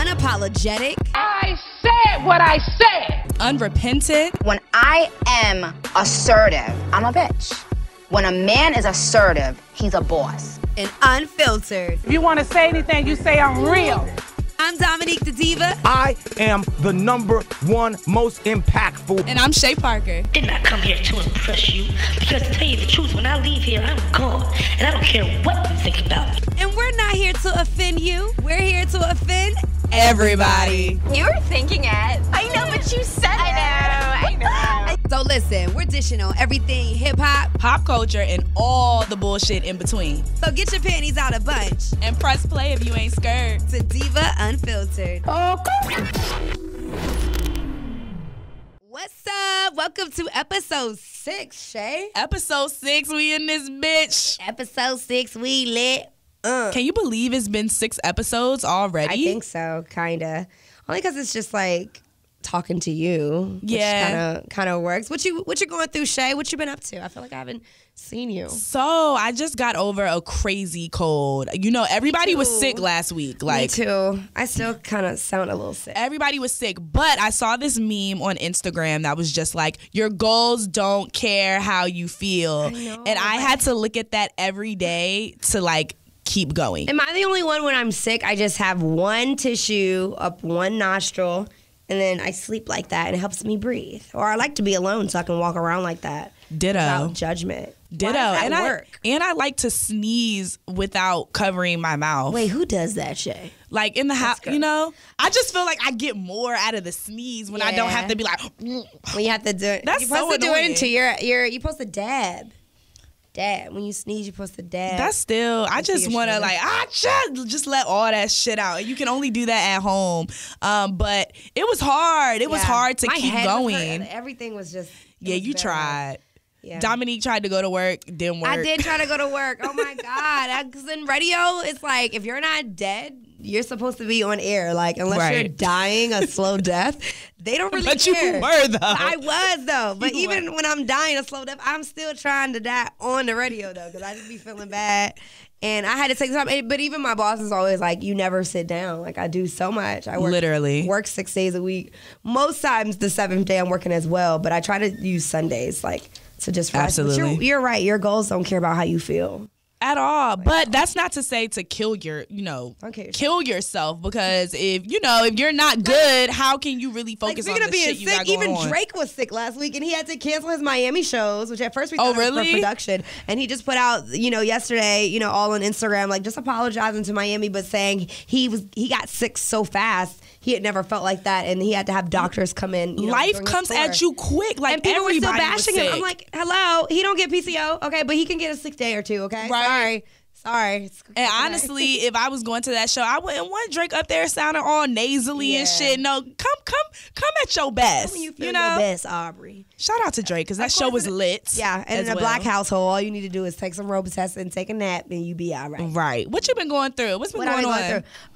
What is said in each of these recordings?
Unapologetic. I said what I said. Unrepentant. When I am assertive, I'm a bitch. When a man is assertive, he's a boss. And unfiltered. If you want to say anything, you say I'm real. I'm Dominique the Diva. I am the #1 most impactful. And I'm Chey Parker. Did not come here to impress you, because to tell you the truth, when I leave here, I'm gone, and I don't care what you think about me. And we're not here to offend you. We're here to offend everybody. You were thinking it. I know, but you said it. I know. So listen, we're dishing on everything hip-hop, pop culture, and all the bullshit in between. So get your panties out a bunch. And press play if you ain't scared. To Diva Unfiltered. What's up? Welcome to episode 6, Chey. Episode 6, we in this bitch. Episode 6, we lit. Can you believe it's been 6 episodes already? I think so, kinda. Only because it's just like talking to you. Yeah. Which kind of works. What you going through, Chey? What you been up to? I feel like I haven't seen you. So I just got over a crazy cold. You know, everybody was sick last week. Like, me too. I still kind of sound a little sick. Everybody was sick, but I saw this meme on Instagram that was just like, your goals don't care how you feel. I know, and I had to look at that every day to like keep going. Am I the only one when I'm sick? I just have one tissue up one nostril, and then I sleep like that, and it helps me breathe. Or I like to be alone so I can walk around like that. Ditto. Without judgment. Ditto. Why does that work? I like to sneeze without covering my mouth. Wait, who does that, Chey? Like in the house, you know? I just feel like I get more out of the sneeze when I don't have to be like. When you have to do it. That's you're supposed so to do annoying. it into you're supposed to dab. When you sneeze, you're supposed to dab. That's still, I just want to like, just let all that shit out. You can only do that at home. But it was hard. It was hard to My keep head going. was hurting. Everything was just. Yeah, you tried. Yeah. Dominique tried to go to work, didn't work. I did try to go to work. Oh my God. Because in radio, it's like, if you're not dead, you're supposed to be on air. Like, unless you're dying a slow death, they don't really care. You were, though. I was, though. But even when I'm dying a slow death, I'm still trying to die on the radio, though, because I just be feeling bad. And I had to take time. But even my boss is always like, you never sit down. Like, I do so much. I work 6 days a week. Most times the 7th day I'm working as well. But I try to use Sundays, like, to just rest. Absolutely. But you're right. Your goals don't care about how you feel. At all. But that's not to say to kill kill yourself, because if you're not good, how can you really focus on the shit you got going even on? Drake was sick last week and he had to cancel his Miami shows, which at first we thought was for production. And he just put out, yesterday, all on Instagram, like just apologizing to Miami, but saying he got sick so fast. He had never felt like that, and he had to have doctors come in. Life comes at you quick, like, and people were still bashing him. Sick. I'm like, hello, he don't get PCO, okay, but he can get a sick day or two, okay? Right. Sorry. And honestly, if I was going to that show, I wouldn't want Drake up there sounding all nasally and shit. No, come at your best. When you feel your best, Aubrey. Shout out to Drake, because that show was lit. Yeah, and in a black household, all you need to do is take some Robitussin and take a nap, and you be all right. Right. What you been going through? What's been going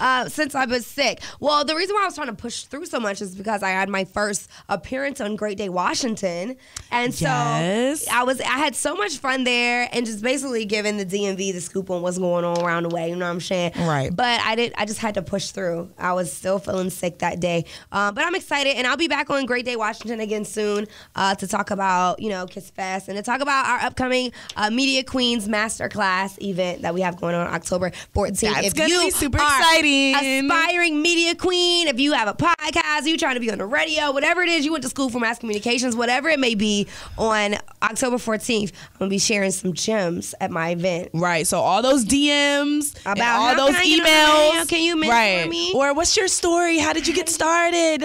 on? Since I've been sick. Well, the reason why I was trying to push through so much is because I had my first appearance on Great Day Washington, and so I had so much fun there, and just basically giving the DMV the scoop on what's going on around the way. You know what I'm saying? Right. But I just had to push through. I was still feeling sick that day, but I'm excited, and I'll be back on Great Day Washington again soon to talk about Kiss Fest and to talk about our upcoming Media Queens Masterclass event that we have going on October 14th. That's gonna be super exciting. Aspiring media queen, if you have a podcast, you trying to be on the radio, whatever it is, you went to school for mass communications, whatever it may be, on October 14th, I'm gonna be sharing some gems at my event. Right. So all those DMs, about all those emails. Can you mentor me? Or what's your story? How did you get started?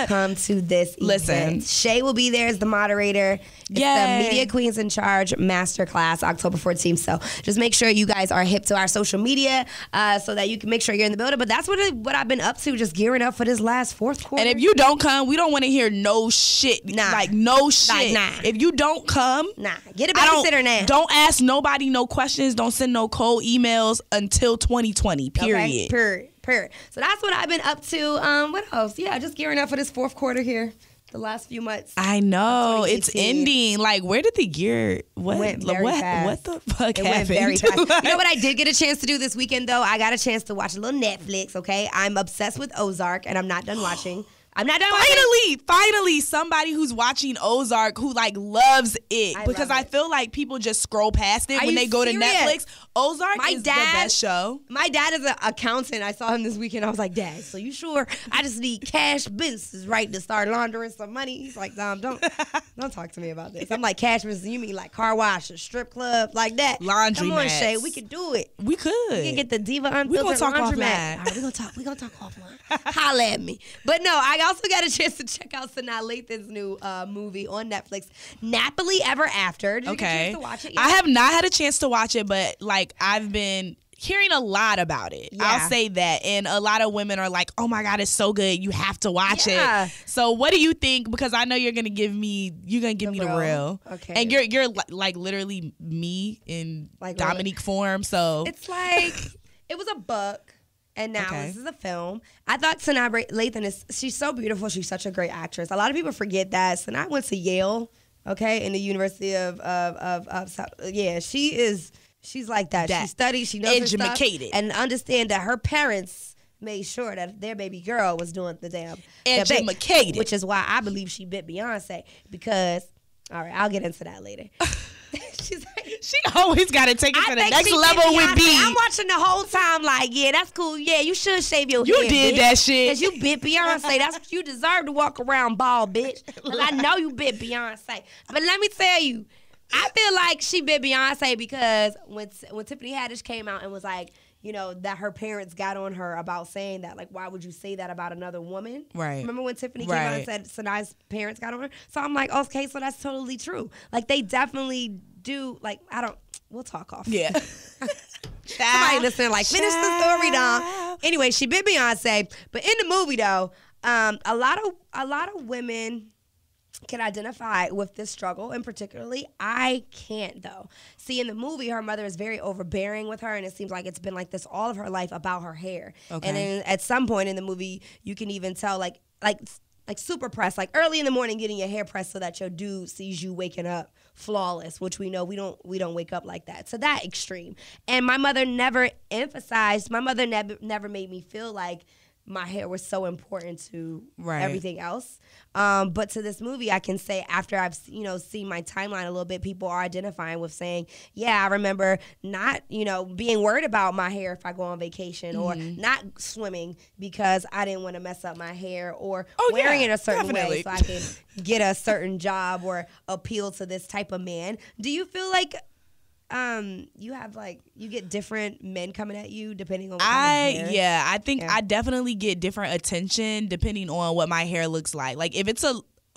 Come to this event. Chey will be there as the moderator. It's the Media Queens in Charge Masterclass, October 14th. So just make sure you guys are hip to our social media so that you can make sure you're in the building. But that's what I've been up to, just gearing up for this last fourth quarter. And if you don't come, we don't want to hear no shit. Nah. Like, no shit. Nah. If you don't come, get a babysitter now. Don't ask nobody no questions. Don't send no cold emails until 2020, period. Okay? Period. So that's what I've been up to. What else? Yeah, just gearing up for this fourth quarter here. the last few months. I know it's ending. Like, where did the year? What the fuck happened? Went very fast. You know what I did get a chance to do this weekend though? I got a chance to watch a little Netflix. Okay, I'm obsessed with Ozark, and I'm not done watching. Finally, somebody who's watching Ozark who like loves it, because I feel like people just scroll past it when they go to Netflix. Ozark is the best show. My dad is an accountant. I saw him this weekend. I was like, Dad, so you sure? I just need cash business, right, to start laundering some money. He's like, don't talk to me about this. I'm like, cash business? You mean like car wash, a strip club, like that? Laundry. Come on, Chey, we can do it. We could. We can get the Diva Unfiltered laundromat. All right, we gonna talk offline. Holla at me. But no, I also got a chance to check out Sanaa Lathan's new movie on Netflix, Nappily Ever After. Did you get a chance to watch it yet? I have not had a chance to watch it, but like I've been hearing a lot about it. Yeah. I'll say that. And a lot of women are like, oh my God, it's so good. You have to watch it. So what do you think? Because I know you're going to give me the real. Okay. And you're like literally me in like Dominique form. So it's like, it was a book. And now this is a film. I thought Sanaa Lathan she's so beautiful. She's such a great actress. A lot of people forget that. Sanaa went to Yale, in the University of South. Yeah, she's like that. She studies, she knows her stuff, and understand that her parents made sure that their baby girl was doing the damn educated. Which is why I believe she bit Beyonce, because, all right, I'll get into that later. She's like, she always got to take it to the next level with B. I'm watching the whole time like, yeah, that's cool. Yeah, you should shave your head, You did bitch, that shit. because you bit Beyonce. That's what you deserve, to walk around bald, bitch. Because I know you bit Beyonce. But let me tell you, I feel like she bit Beyonce because when Tiffany Haddish came out and was like, that her parents got on her about saying that, like, why would you say that about another woman? Right. Remember when Tiffany came out and said Sanaa's parents got on her? So I'm like, okay, so that's totally true. Like, they definitely do, like, we'll talk off. Yeah. Somebody listening, like, finish the story, Dom. Anyway, she bit Beyonce. But in the movie, though, a lot of women can identify with this struggle, and particularly I can't, though. See, in the movie, her mother is very overbearing with her, and it seems like it's been like this all of her life about her hair. Okay. And then at some point in the movie, you can even tell, like super pressed, like early in the morning, getting your hair pressed so that your dude sees you waking up flawless, which we know we don't wake up like that. So that extreme. And my mother never emphasized. My mother never made me feel like my hair was so important to everything else. But to this movie, I can say after I've seen my timeline a little bit, people are identifying with saying, yeah, I remember not being worried about my hair if I go on vacation, or not swimming because I didn't want to mess up my hair, or wearing it a certain way so I can get a certain job or appeal to this type of man. Do you feel like you get different men coming at you depending on what kind of hair? Yeah, I think I definitely get different attention depending on what my hair looks like. Like, if it's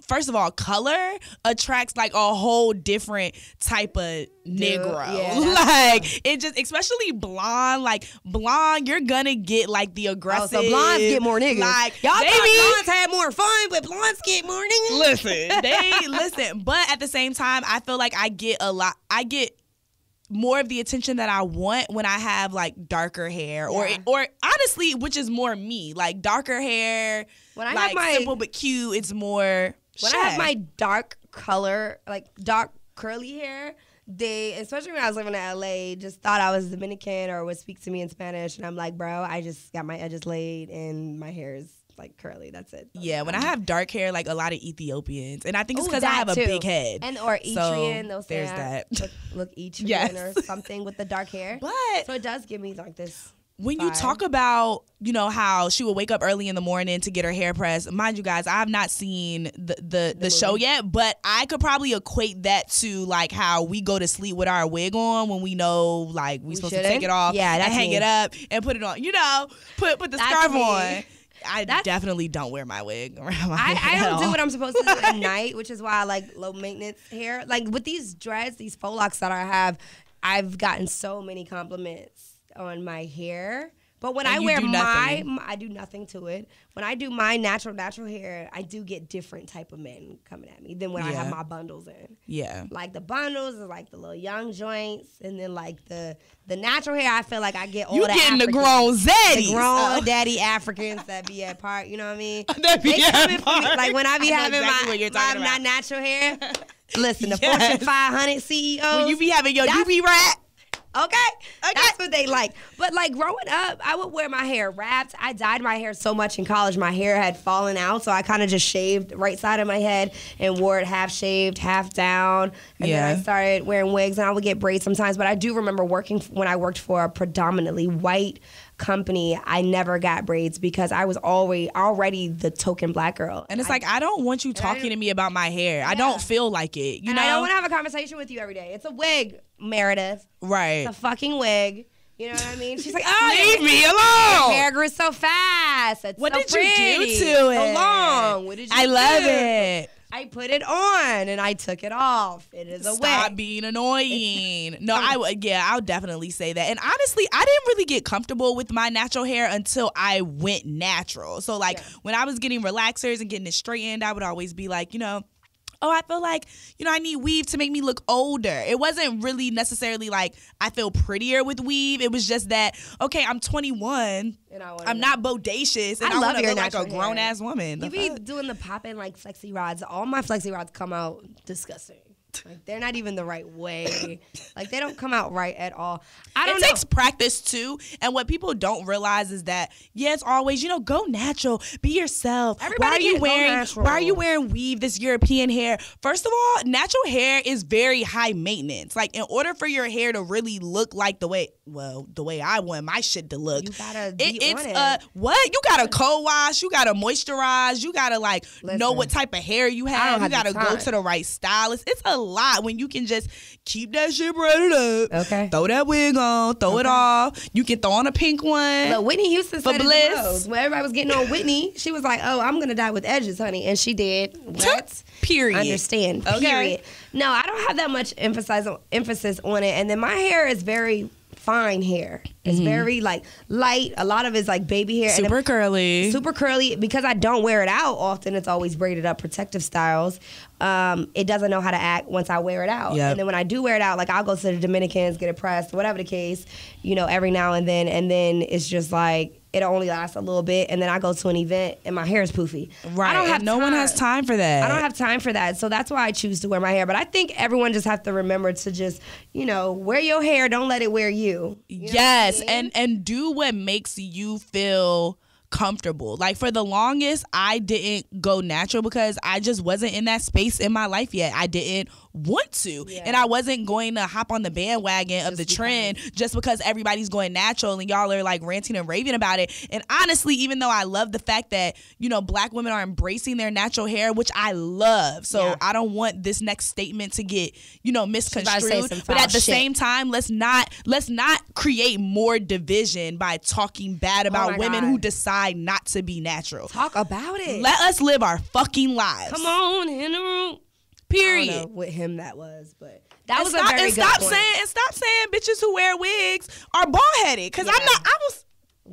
first of all, color attracts like a whole different type of Negro. Yeah, like, it just, especially blonde, you're gonna get like the aggressive. Oh, so blondes get more niggas. Like, y'all thought blondes had more fun, but blondes get more niggas. Listen, but at the same time, I feel like I get more of the attention that I want when I have like darker hair, or honestly, which is more me, like darker hair. When I have my simple but cute, it's more. When I have my dark color, like dark curly hair, they, especially when I was living in LA, just thought I was Dominican or would speak to me in Spanish, and I'm like, bro, I just got my edges laid and my hair is like curly. That's it. Yeah, when I have dark hair, like a lot of Ethiopians, and I think it's because I have a big head, or Etrian. So there's that. Look Etrian or something with the dark hair. But so it does give me like this. When you talk about, how she would wake up early in the morning to get her hair pressed, mind you guys, I have not seen the show yet, but I could probably equate that to like how we go to sleep with our wig on when we know like we supposed to take it off and hang it up and put it on, put the scarf on. I definitely don't wear my wig around my head. I don't do what I'm supposed to do at night, which is why I like low maintenance hair. Like with these dreads, these faux locks that I have, I've gotten so many compliments on my hair But when I wear I do nothing to it. When I do my natural hair, I do get different type of men coming at me than when I have my bundles in. Yeah. Like the bundles are like the little young joints, and then like the natural hair, I feel like I get all the getting Africans, the grown zaddies. the grown daddy Africans that be at part. You know what I mean? That be at part. Like when I be having exactly my natural hair. Listen, the Fortune 500 CEOs. When you be having your UV wrap. Okay, that's what they like. But like growing up, I would wear my hair wrapped. I dyed my hair so much in college, my hair had fallen out, so I kind of just shaved right side of my head and wore it half shaved, half down. And then I started wearing wigs, and I would get braids sometimes. But I do remember when I worked for a predominantly white company, I never got braids because I was already the token black girl. And it's like, I don't want you talking to me about my hair. I don't feel like it. You know? I don't want to have a conversation with you every day. It's a wig, Meredith. Right. It's a fucking wig. You know what I mean? She's like, oh, leave me alone. Your hair grew so fast. It's what so did pretty. you do to it? So long. What did you do? I love it. I put it on and I took it off. It is a wig. Stop being annoying. No, I'll definitely say that. And honestly, I didn't really get comfortable with my natural hair until I went natural. So like when I was getting relaxers and getting it straightened, I would always be like, oh, I feel like, I need weave to make me look older. It wasn't really necessarily like I feel prettier with weave. It was just that, okay, I'm 21. And I'm not bodacious. And I want to look like a grown-ass woman. You be doing the popping like flexi rods. All my flexi rods come out disgusting. Like, they're not even the right way. Like, they don't come out right at all. It takes practice, too. And what people don't realize is that, it's always, go natural. Be yourself. Why are you wearing weave, this European hair? First of all, natural hair is very high maintenance. Like, in order for your hair to really look like the way I want my shit to look. You gotta be on it. You gotta co-wash. You gotta moisturize. You gotta, know what type of hair you have. You gotta go to the right stylist. It's a lot when you can just keep that shit braided up. Okay. Throw that wig on. Throw it off. You can throw on a pink one. Look, Whitney Houston said it the most. When everybody was getting on Whitney, she was like, oh, I'm going to dye with edges, honey. And she did. What? Period. Understand. Okay. Period. No, I don't have that much emphasis on it. And then my hair is very fine hair. It's very light. A lot of it's like baby hair. Super curly. Super curly. Because I don't wear it out often, it's always braided up, protective styles. It doesn't know how to act once I wear it out. Yep. And then when I do wear it out, like I'll go to the Dominicans, get it pressed, whatever the case, every now and then. And then it's just like, it only lasts a little bit, and then I go to an event, and my hair is poofy. Right, and no one has time for that. I don't have time for that, so that's why I choose to wear my hair. But I think everyone just has to remember to just, wear your hair. Don't let it wear you. Yes, and do what makes you feel comfortable. Like for the longest, I didn't go natural because I just wasn't in that space in my life yet. I didn't want to, and I wasn't going to hop on the bandwagon of the trend just because everybody's going natural and y'all are like ranting and raving about it. And honestly, even though I love the fact that black women are embracing their natural hair, which I love, so I don't want this next statement to get misconstrued. But at the same time, let's not create more division by talking bad about women who decide not to be natural. Talk about it. Let us live our fucking lives. Come on in the room. Period. I don't know what him that was, but that was a very good point. Stop saying bitches who wear wigs are bald headed. Because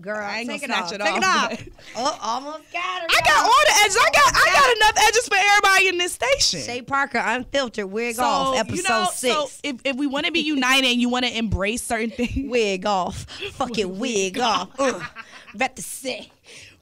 Girl, I ain't take gonna snatch it it off. off. Take it off. Oh, almost got her. I got all the edges. I got enough edges for everybody in this station. Chey Parker, Unfiltered, wig off, episode 6. So if we want to be united and you want to embrace certain things, wig off, fucking wig off. Represent.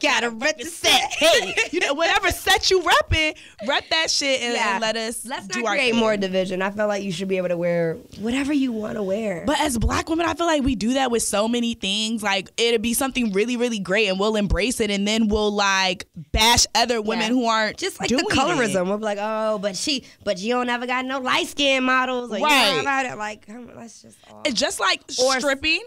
Gotta represent. Hey, whatever set you repping, rep that shit and let's not do our create thing. more division. I feel like you should be able to wear whatever you want to wear. But as black women, I feel like we do that with so many things. Like it'll be something really, really great and we'll embrace it, and then we'll like bash other women who aren't just like doing the colorism. It. We'll be like, oh, but you don't ever got no light skin models, or right? You know about it. Like that's just all. It's just like stripping.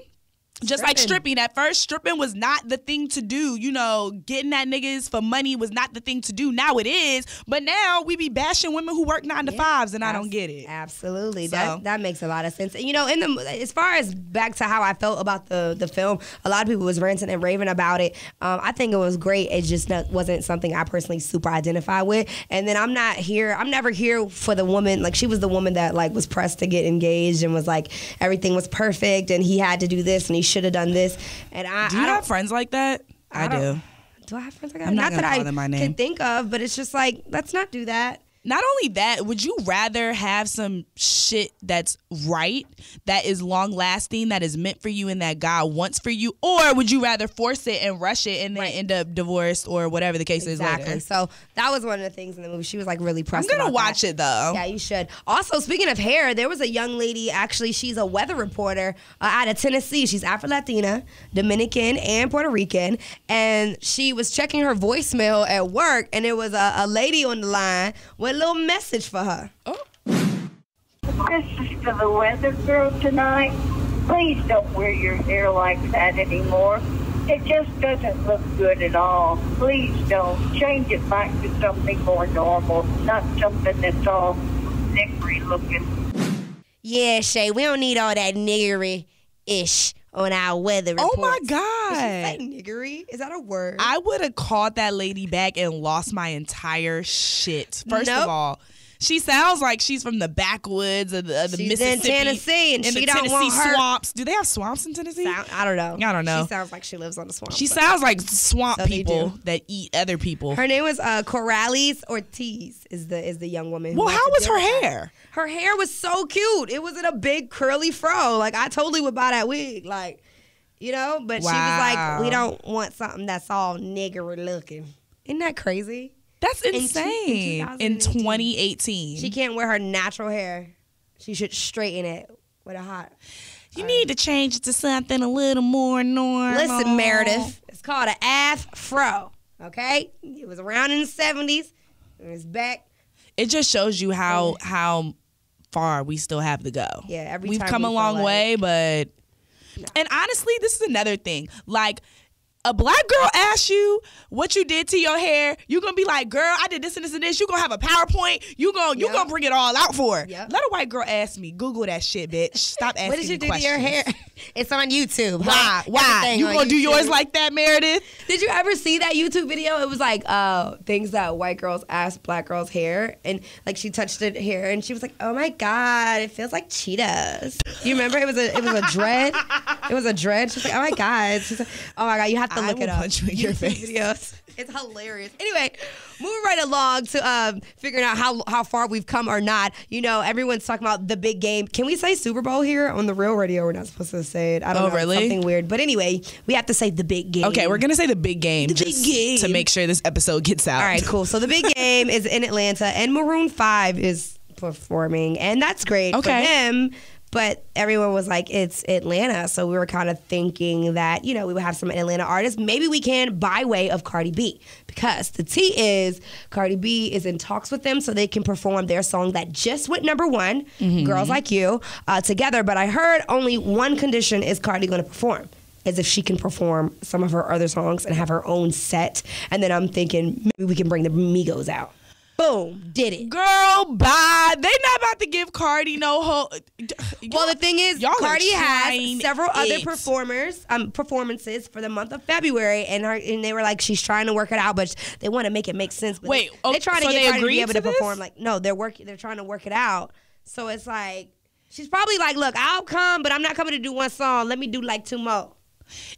Just like stripping. At first, stripping was not the thing to do. Getting at niggas for money was not the thing to do. Now it is. But now we be bashing women who work 9 to 5s, and I don't get it. Absolutely. So. That makes a lot of sense. As far as back to how I felt about the film, a lot of people was ranting and raving about it. I think it was great. It just wasn't something I personally super identify with. And then I'm never here for the woman. Like, she was the woman that like was pressed to get engaged and was like, everything was perfect and he had to do this and he should have done this. And Do you have friends like that? I do. Do I have friends like that? I'm not that gonna call them by name. can think of, but it's just like, let's not do that. Not only that, would you rather have some shit that's right, that is long lasting, that is meant for you and that God wants for you, or would you rather force it and rush it and then end up divorced or whatever the case is later? So that was one of the things in the movie. She was like really pressed. I'm gonna watch it though. Yeah, you should. Also, speaking of hair, there was a young lady. Actually, she's a weather reporter out of Tennessee. She's Afro-Latina, Dominican, and Puerto Rican, and she was checking her voicemail at work, and there was a lady on the line with a little message for her. This is for the weather girl tonight. Please don't wear your hair like that anymore. It just doesn't look good at all. Please don't. Change it back to something more normal, not something that's all nickery looking. Yeah, Chey, we don't need all that niggery-ish on our weather reports. Oh my God. Did she say niggery? Is that a word? I would have called that lady back and lost my entire shit. First of all, she sounds like she's from the backwoods of the she's Mississippi. in Tennessee, and in she the don't Tennessee want her swamps. Do they have swamps in Tennessee? I don't know. I don't know. She sounds like she lives on the swamp. She sounds like swamp So people that eat other people. Her name was Corrales Ortiz. Is the young woman. Well, how was her hair? Her hair was so cute. It was in a big curly fro. Like, I totally would buy that wig. Like, you know, but she was like, we don't want something that's all nigger looking. Isn't that crazy? That's insane. In 2018. She can't wear her natural hair. She should straighten it with a hot. You need to change it to something a little more normal. Listen, Meredith, it's called an afro, okay? It was around in the 70s, and it's back. It just shows you how far we still have to go. Yeah, we've come a long way, but... And honestly, this is another thing. Like, a black girl asks you what you did to your hair, you're going to be like, girl, I did this and this and this. You're going to have a PowerPoint. You're going to bring it all out for her. Yep. Let a white girl ask me. Google that shit, bitch. Stop asking me What did you do questions. to your hair? It's on YouTube. Why? Why? You going to do yours like that, Meredith? Did you ever see that YouTube video? It was like things that white girls ask black girls' hair. And like she touched it hair and she was like, oh my God, it feels like Cheetos. You remember? It was a dread. It was a dread. She's like, oh my God. She's like, oh my God, you have to look it up. Punch you in your face. Videos. It's hilarious. Anyway, moving right along to figuring out how far we've come or not. You know, everyone's talking about the big game. Can we say Super Bowl here on the real radio? We're not supposed to say it. I don't know. Really? Something weird. But anyway, we have to say the big game. Okay, we're going to say the big game to make sure this episode gets out. All right, cool. So the big game is in Atlanta, and Maroon 5 is performing, and that's great for them. But everyone was like, it's Atlanta. So we were kind of thinking that, you know, we would have some Atlanta artists. Maybe we can by way of Cardi B. Because the tea is Cardi B is in talks with them so they can perform their song that just went #1, Girls Like You, together. But I heard only one condition is Cardi going to perform. As if she can perform some of her other songs and have her own set. And then I'm thinking maybe we can bring the Migos out. Boom, did it. Girl, bye. They not about to give Cardi no hope. Well, the thing is, Cardi has several other performances for the month of February, and they were like, she's trying to work it out, but they want to make it make sense. But wait, they're trying to get Cardi to be able to this? perform. Like, no, they're trying to work it out. So it's like, she's probably like, look, I'll come, but I'm not coming to do one song. Let me do like 2 more.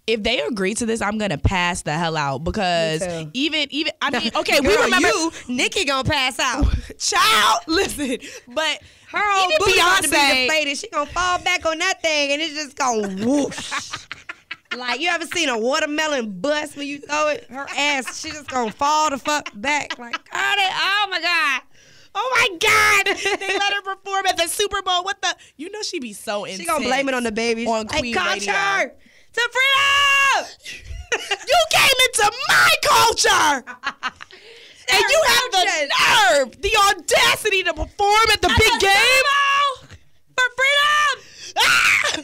If they agree to this, I'm gonna pass the hell out because even I mean, okay, Girl, we remember Nikki gonna pass out. Child, listen, but her whole booty about to be Beyonce, deflated. She gonna fall back on that thing and it's just gonna whoosh. Like, you ever seen a watermelon bust when you throw it? Her ass, she just gonna fall the fuck back. Like, oh my God. Oh my God! They let her perform at the Super Bowl. What the? You know she be so intense. She gonna blame it on the baby. On Queen Radio. Culture to freedom. You came into my culture, and you have the nerve, the audacity to perform at the big game for freedom. Ah!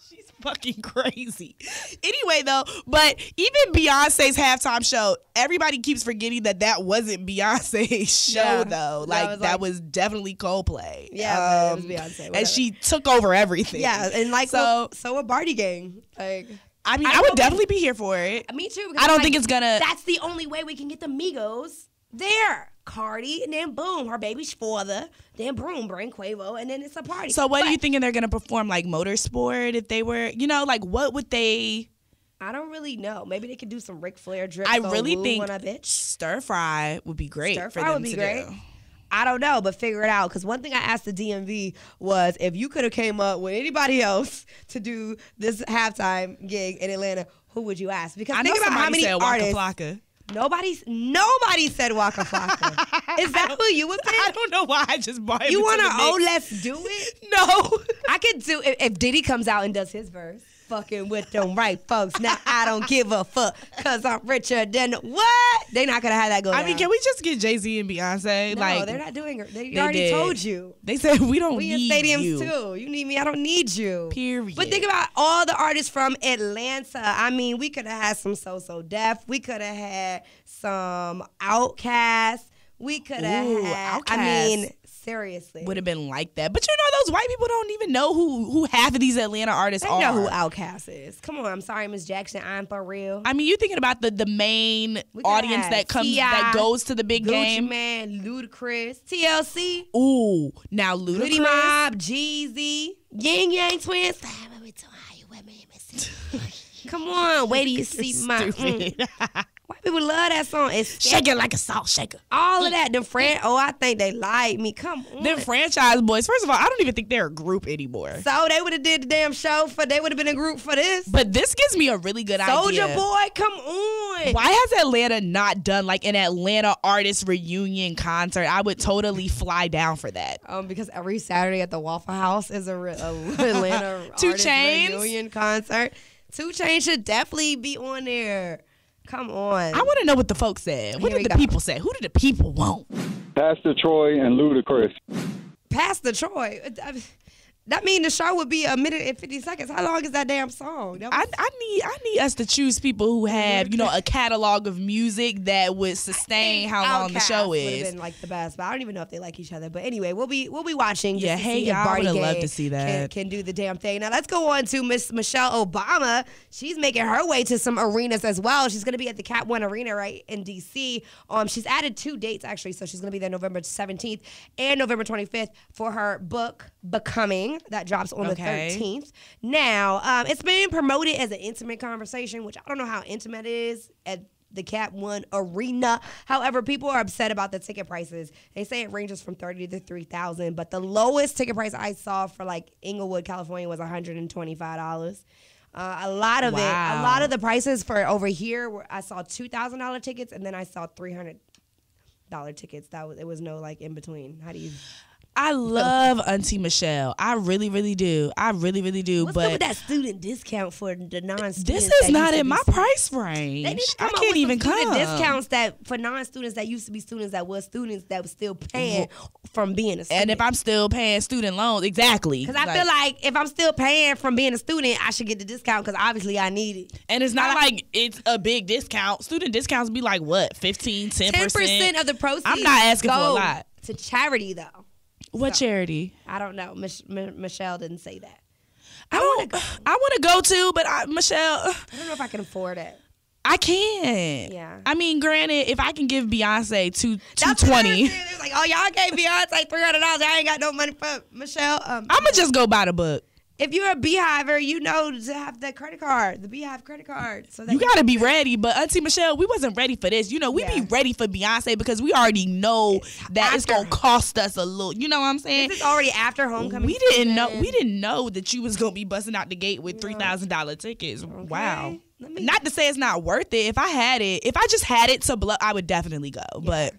She's fucking crazy. Anyway, though, but even Beyonce's halftime show, everybody keeps forgetting that wasn't Beyonce's show, though. Like, that was definitely Coldplay. Yeah, it was Beyonce. Whatever. And she took over everything. Yeah, and like, so a Barty gang. Like, I mean, I would definitely be here for it. Me too. I don't think it's gonna. That's the only way we can get the Migos there. Cardi, and then boom, her baby's father. Then boom, bring Quavo, and then it's a party. So what are you thinking they're gonna perform, like motorsport? If they were, like what would they? I don't really know. Maybe they could do some Ric Flair drip. I really think bitch. Stir fry would be great. Stir for fry them would be to great. do. I don't know, but figure it out. Because one thing I asked the DMV was if you could have came up with anybody else to do this halftime gig in Atlanta, who would you ask? Because think about how many artists. Flocka. Nobody said Waka Flocka. Is that who you would pick? I don't know why I just bought him. You want to let's do it? No. I could do if Diddy comes out and does his verse. Fucking with them right folks. Now I don't give a fuck because I'm richer than what? They not gonna have that go down. I mean, can we just get Jay-Z and Beyonce? No, they're not doing it. They already told you. They said we don't we need in stadiums you. too. You need me. I don't need you. Period. But think about all the artists from Atlanta. I mean, we could have had some So Def. We could have had some Outkast. We could have had. Outkast. I mean, seriously, would have been like that. But those white people don't even know who half of these Atlanta artists are. They know who Outkast is. Come on, I'm sorry, Miss Jackson. I'm for real. I mean, you're thinking about the main audience that comes T.I., that goes to the big Gucci game. Man, Ludacris, TLC. Ooh, now Ludacris. Goody Mob, Jeezy, Yin Yang Twins. Come on, wait till you see my. White people love that song. It's Shake it like a salt shaker. all of that. I think they like me. Come on. Them franchise boys. First of all, I don't even think they're a group anymore. So they would have did the damn show they would have been a group for this. But this gives me a really good idea. Soulja Boy, come on. Why has Atlanta not done like an Atlanta artist reunion concert? I would totally fly down for that. Because every Saturday at the Waffle House is a Atlanta 2 artist Chainz reunion concert. 2 Chainz should definitely be on there. Come on. I want to know what the folks said. What Here did we the go. people say? Who did the people want? Pastor Troy and Ludacris. Pastor Troy. That mean the show would be 1 minute and 50 seconds. How long is that damn song? I need us to choose people who have, a catalog of music that would sustain how long the show would is. have been like the best, but I don't even know if they like each other. But anyway, we'll be watching. Just Yeah, to hey, see if y'all, Barty I would have Gang loved to see that. Can do the damn thing. Now let's go on to Miss Michelle Obama. She's making her way to some arenas as well. She's going to be at the Cap One Arena right in DC. She's added 2 dates actually, so she's going to be there November 17th and November 25th for her book Becoming that drops on the 13th. Now, it's been promoted as an intimate conversation, which I don't know how intimate it is at the Cap One Arena. However, people are upset about the ticket prices. They say it ranges from $30,000 to $3,000, but the lowest ticket price I saw for like Inglewood, California was $125. A lot of the prices for over here, I saw $2,000 tickets, and then I saw $300 tickets. It was no like in between. How do you? I love Auntie Michelle. I really, really do. I really, really do. What's but up with that student discount for the non-students? This is not in my price range. I can't even come. Discounts that for non-students that used to be students that was still paying from being a student. And if I'm still paying student loans, exactly. Because I feel like if I'm still paying from being a student, I should get the discount because obviously I need it. And it's not like it's a big discount. Student discounts be like what, 15, 10%? 10% of the proceeds. I'm not asking for a lot. To charity though. What charity? I don't know. Michelle didn't say that. I want to go to, but Michelle. I don't know if I can afford it. I can. Yeah. I mean, granted, if I can give Beyonce $220. It's like, oh, y'all gave Beyonce $300. I ain't got no money for Michelle. I'm gonna just go buy the book. If you're a Beehiver, you know to have the credit card, the Beehive credit card. So that you gotta be ready. But Auntie Michelle, we wasn't ready for this. We be ready for Beyonce because we already know that it's gonna cost us a little. You know what I'm saying? This is already after homecoming. We didn't know that you was gonna be busting out the gate with $3,000 tickets. Okay. Wow. Not to say it's not worth it. If I just had it to blow, I would definitely go. Yeah. But.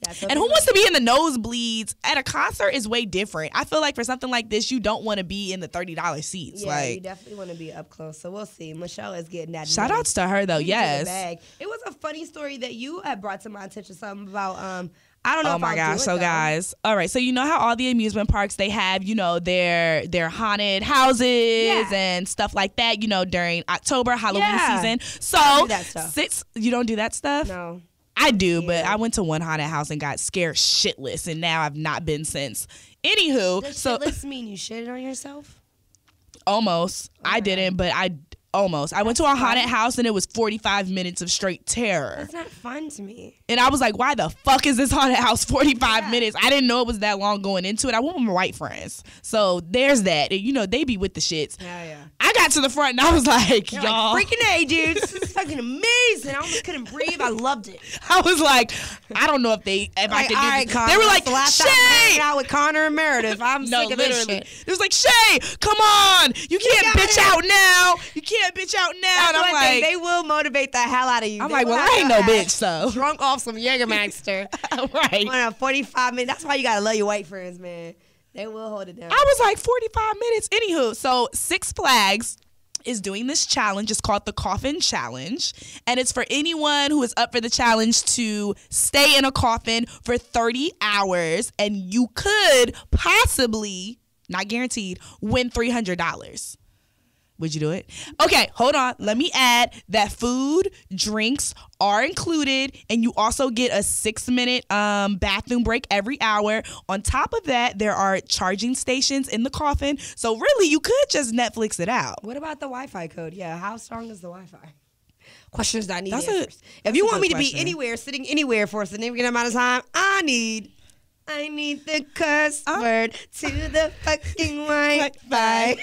Yeah, so and who wants to be in the nosebleeds at a concert is way different. I feel like for something like this, you don't want to be in the $30 seats. Yeah, you definitely want to be up close. So we'll see. Michelle is getting that. Shout outs to her though. Yes. It was a funny story that you had brought to my attention. Something about I don't know. Oh my gosh! So guys, all right. So you know how all the amusement parks they have their haunted houses and stuff like that. During October Halloween season. So I do that stuff. You don't do that stuff? No. I do, but I went to one haunted house and got scared shitless, and now I've not been since. Anywho, does shitless mean you shitted on yourself? Almost. Okay. I didn't, but Almost. I went to a haunted house and it was 45 minutes of straight terror. That's not fun to me. And I was like, why the fuck is this haunted house 45 minutes? I didn't know it was that long going into it. I went with my white friends. So there's that. And, you know, they be with the shits. Yeah. I got to the front and I was like, You're y'all. like, freaking A, dude. This is fucking amazing. I almost couldn't breathe. I loved it. I was like, I don't know if I could do this. Connor, they were like, the last time Shay! I out with Connor and Meredith. I'm sick of this shit. It was like, Shay, come on. You can't bitch out now. You can't bitch out now. That's and I'm one thing. like, they will motivate the hell out of you. I'm like, well, I ain't no bitch, so. Drunk off some Jägermeister. Right. On a 45 minutes. That's why you gotta love your white friends, man. They will hold it down. I was like, 45 minutes. Anywho, so Six Flags is doing this challenge. It's called the Coffin Challenge. And it's for anyone who is up for the challenge to stay in a coffin for 30 hours. And you could possibly, not guaranteed, win $300. Would you do it? Okay, hold on. Let me add that food, drinks are included, and you also get a 6-minute bathroom break every hour. On top of that, there are charging stations in the coffin. So really, you could just Netflix it out. What about the Wi-Fi code? Yeah, how strong is the Wi-Fi? Questions that I need That's answers. If you want me to be anywhere, sitting anywhere for a significant amount of time, I need the cuss word to the fucking Wi-Fi.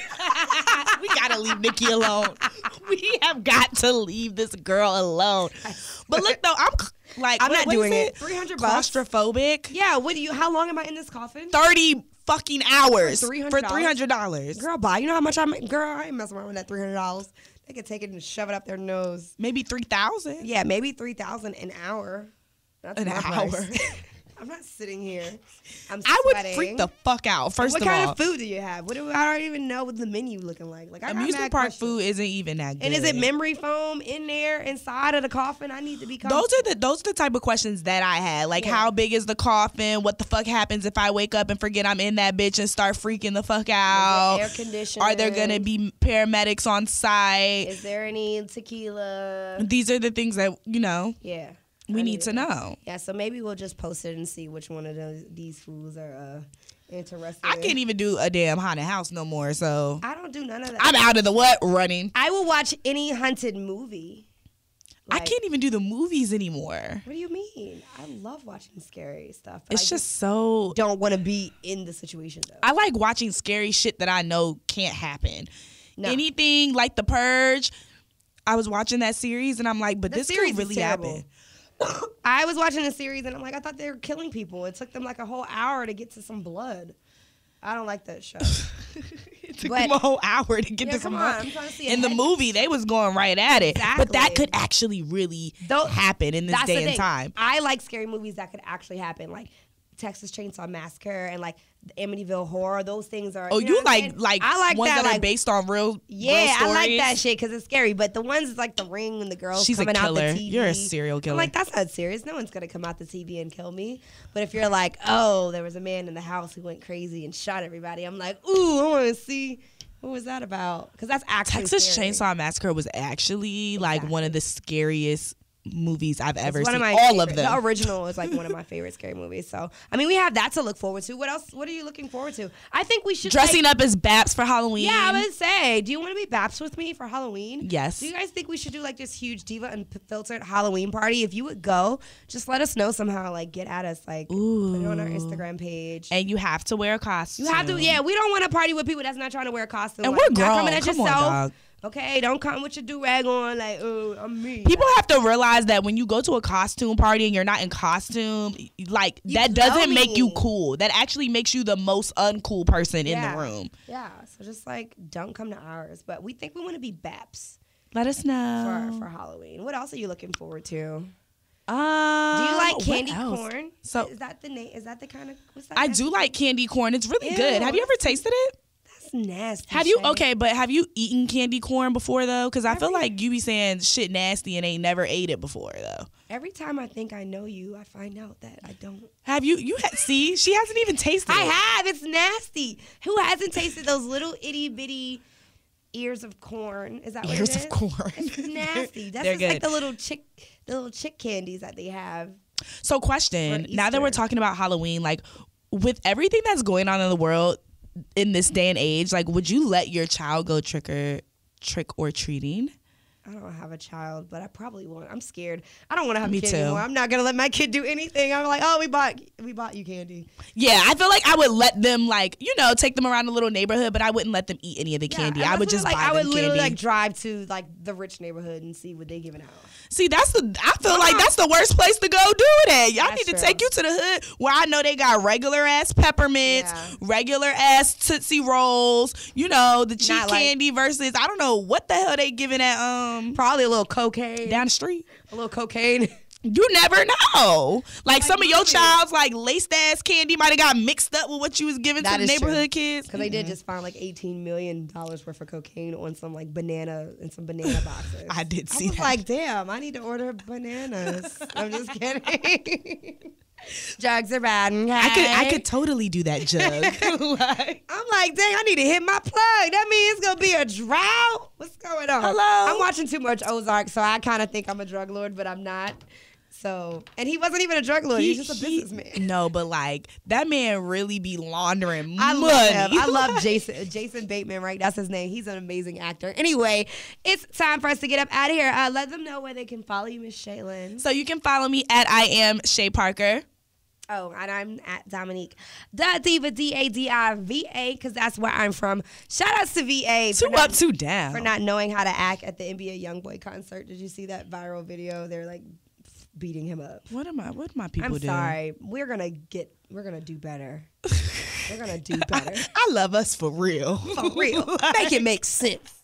We gotta leave Nikki alone. We have got to leave this girl alone. But look though, I'm not doing it. $300 claustrophobic. Yeah. How long am I in this coffin? 30 fucking hours for $300. $300. Girl, bye. You know how much I ain't messing around with that $300. They could take it and shove it up their nose. Maybe $3,000. Yeah, maybe $3,000 an hour. That's an hour. I'm not sitting here. I'm sweating. I would freak the fuck out. First of all, what kind of food do you have? I don't even know what the menu looking like. Like amusement park food isn't even that good. And is it memory foam in there inside of the coffin? I need to be comfortable. Those are the type of questions that I had. Like, how big is the coffin? What the fuck happens if I wake up and forget I'm in that bitch and start freaking the fuck out? Air conditioning. Are there gonna be paramedics on site? Is there any tequila? These are the things that Yeah. We need to know. Yeah, so maybe we'll just post it and see which one of these fools are interested. I can't even do a damn haunted house no more, so I don't do none of that. I'm out of the running. I will watch any haunted movie. I can't even do the movies anymore. What do you mean? I love watching scary stuff. It's just so... don't want to be in the situation, though. I like watching scary shit that I know can't happen. No. Anything like The Purge, I was watching that series and I'm like, but this could really happen. I was watching a series and I'm like, I thought they were killing people. It took them like a whole hour to get to some blood. I don't like that show. It took them a whole hour to get to some blood. I'm trying to see in the movie, they was going right at it. Exactly. But that could actually really happen in this day and time. I like scary movies that could actually happen. Like Texas Chainsaw Massacre and like the Amityville Horror. Those things are. Oh, you like I like ones that are like, based on real Yeah, real stories? I like that shit because it's scary. But the ones like The Ring and the girls She's coming a killer. out the TV. You're a serial killer. I'm like, that's not serious. No one's gonna come out the TV and kill me. But if you're like, oh, there was a man in the house who went crazy and shot everybody, I'm like, ooh, I want to see. What was that about? Because that's actually Texas scary. Chainsaw Massacre was actually like one of the scariest movies I've ever seen. All of them. The original is like one of my favorite scary movies. So, I mean, we have that to look forward to. What else? What are you looking forward to? I think we should dressing up as Baps for Halloween. Yeah, I would say. Do you want to be Baps with me for Halloween? Yes. Do you guys think we should do like this huge Diva Unfiltered Halloween party? If you would go, just let us know somehow. Like, get at us. Like, put it on our Instagram page. And you have to wear a costume. You have to. Yeah, we don't want to party with people that's not trying to wear a costume. And like, we're grown. Coming at Come yourself. on, dog. Okay, don't come with your do-rag on like, oh, I'm me. People have to realize that when you go to a costume party and you're not in costume, like that doesn't make you cool. That actually makes you the most uncool person in the room. Yeah, so just like don't come to ours. But we think we want to be Baps. Let us know for Halloween. What else are you looking forward to? Do you you like candy corn? So is that the name? Is that the kind of? What's that? I do like candy corn. It's really good. Have you ever tasted it? Nasty. Have you Chey. but have you eaten candy corn before though? Because I feel like you be saying shit nasty and ain't never ate it before though. Every time I think I know you, I find out that I don't. Have you? See, she hasn't even tasted it. I have. It's nasty. Who hasn't tasted those little itty bitty ears of corn? Is that what ears it is? of corn? It's nasty. That's They're just like good. the little chick candies that they have. So, question: now that we're talking about Halloween, like with everything that's going on in the world in this day and age, like would you let your child go trick or trick or treating? I don't have a child, but I probably won't. I'm scared. I don't want to have Me a kid too. anymore. I'm not gonna let my kid do anything. I'm like, oh, we bought you candy. Yeah, I feel like I would let them take them around the little neighborhood, but I wouldn't let them eat any of the candy. I would just buy them I would candy. literally drive to the rich neighborhood and see what they giving out. See, I feel like that's the worst place to go do it at. Y'all That's need to true. take you to the hood where I know they got regular ass peppermints, regular ass Tootsie Rolls, the cheap candy versus I don't know what the hell they giving at probably a little cocaine down the street. A little cocaine. You never know. Like some of your child's laced ass candy might have got mixed up with what you was giving to the neighborhood kids. Because they did just find $18 million worth of cocaine on some banana boxes. I did see that. I was like, damn, I need to order bananas. I'm just kidding. Drugs are bad. Okay? I could totally do that, Jug. I'm like, dang, I need to hit my plug. That means it's gonna be a drought. What's going on? Hello. I'm watching too much Ozark, so I kind of think I'm a drug lord, but I'm not. So, and he wasn't even a drug lord. He's just a businessman. No, but that man really be laundering money. I love him. I love Jason Bateman, right? That's his name. He's an amazing actor. Anyway, it's time for us to get up out of here. Let them know where they can follow you, Miss Shaylin. So you can follow me at I am Chey Parker. Oh, and I'm at Dominique. The Diva, DADIVA, because that's where I'm from. Shout outs to VA. Two up, two down. For not knowing how to act at the NBA Youngboy concert. Did you see that viral video? They're beating him up. What am my people doing? I'm sorry. We're gonna do better. We're gonna do better. I love us for real. For real. Make it make sense.